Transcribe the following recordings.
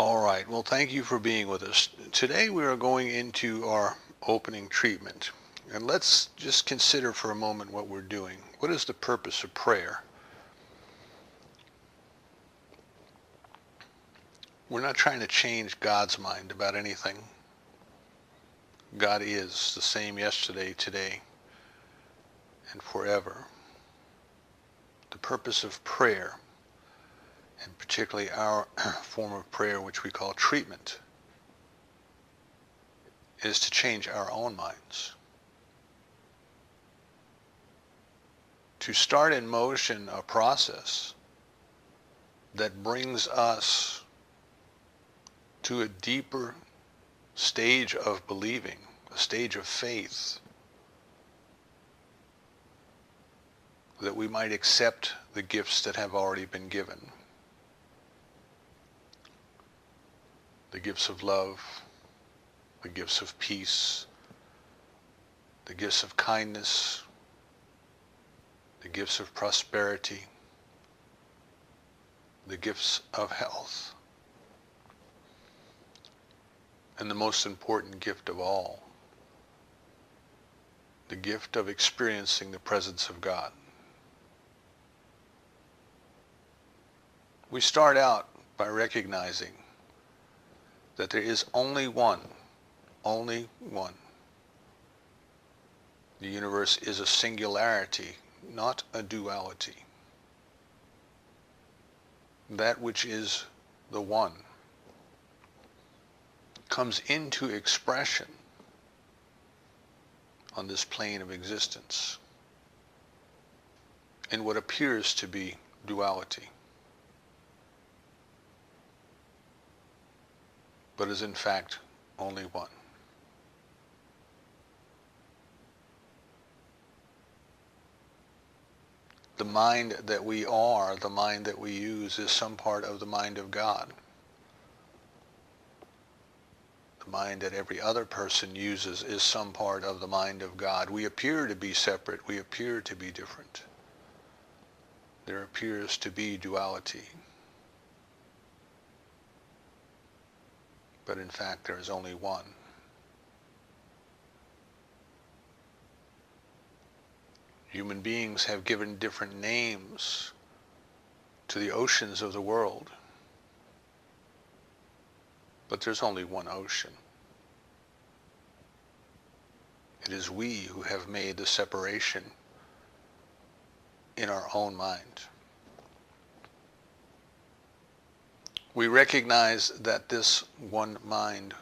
All right. Well, thank you for being with us. Today we are going into our opening treatment. And let's just consider for a moment what we're doing. What is the purpose of prayer? We're not trying to change God's mind about anything. God is the same yesterday, today, and forever. The purpose of prayer, and particularly our form of prayer, which we call treatment, is to change our own minds. To start in motion a process that brings us to a deeper stage of believing, a stage of faith, that we might accept the gifts that have already been given. The gifts of love, the gifts of peace, the gifts of kindness, the gifts of prosperity, the gifts of health, and the most important gift of all, the gift of experiencing the presence of God. We start out by recognizing that there is only one. The universe is a singularity, not a duality. That which is the one comes into expression on this plane of existence in what appears to be duality, but is in fact only one. The mind that we are, the mind that we use, is some part of the mind of God. The mind that every other person uses is some part of the mind of God. We appear to be separate. We appear to be different. There appears to be duality. But in fact, there is only one. Human beings have given different names to the oceans of the world. But there's only one ocean. It is we who have made the separation in our own mind. We recognize that this one mind,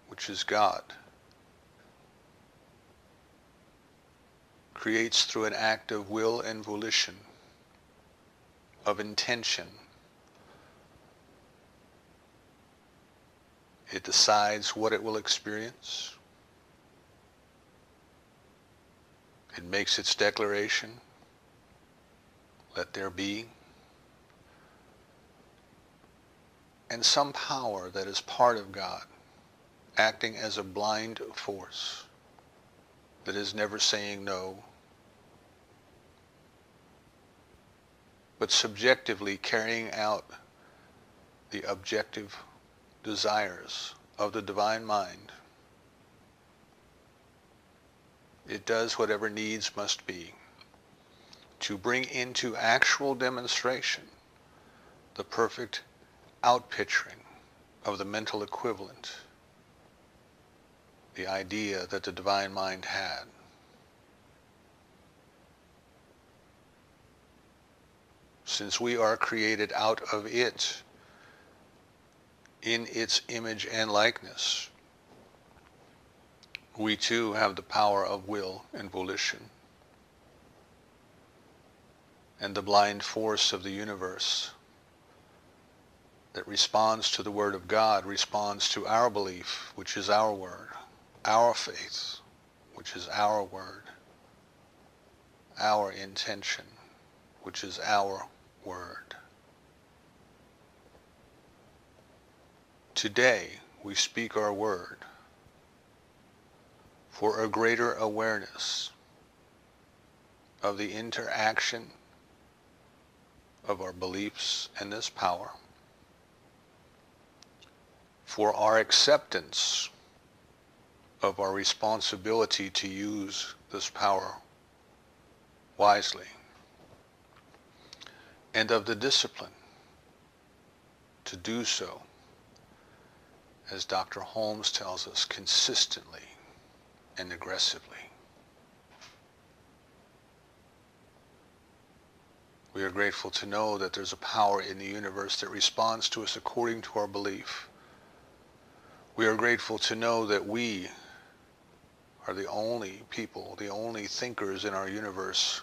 which is God, creates through an act of will and volition, of intention. It decides what it will experience. It makes its declaration, let there be. And some power that is part of God, acting as a blind force that is never saying no, but subjectively carrying out the objective desires of the divine mind. It does whatever needs must be to bring into actual demonstration the perfect outpicturing of the mental equivalent, the idea that the divine mind had. Since we are created out of it, in its image and likeness, we too have the power of will and volition. And the blind force of the universe that responds to the Word of God responds to our belief, which is our word, our faith, which is our word, our intention, which is our word. Today, we speak our word for a greater awareness of the interaction of our beliefs and this power, for our acceptance of our responsibility to use this power wisely, and of the discipline to do so, as Dr. Holmes tells us, consistently and aggressively. We are grateful to know that there's a power in the universe that responds to us according to our belief. We are grateful to know that we are the only people, the only thinkers in our universe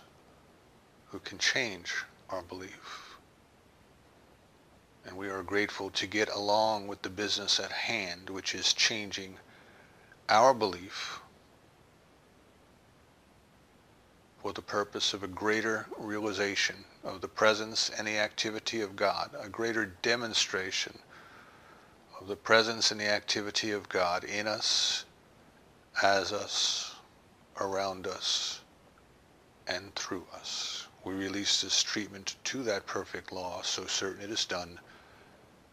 who can change our belief. And we are grateful to get along with the business at hand, which is changing our belief for the purpose of a greater realization of the presence and the activity of God, a greater demonstration of the presence and the activity of God in us, as us, around us, and through us. We release this treatment to that perfect law, so certain it is done,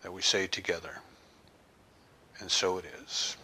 that we say together, and so it is.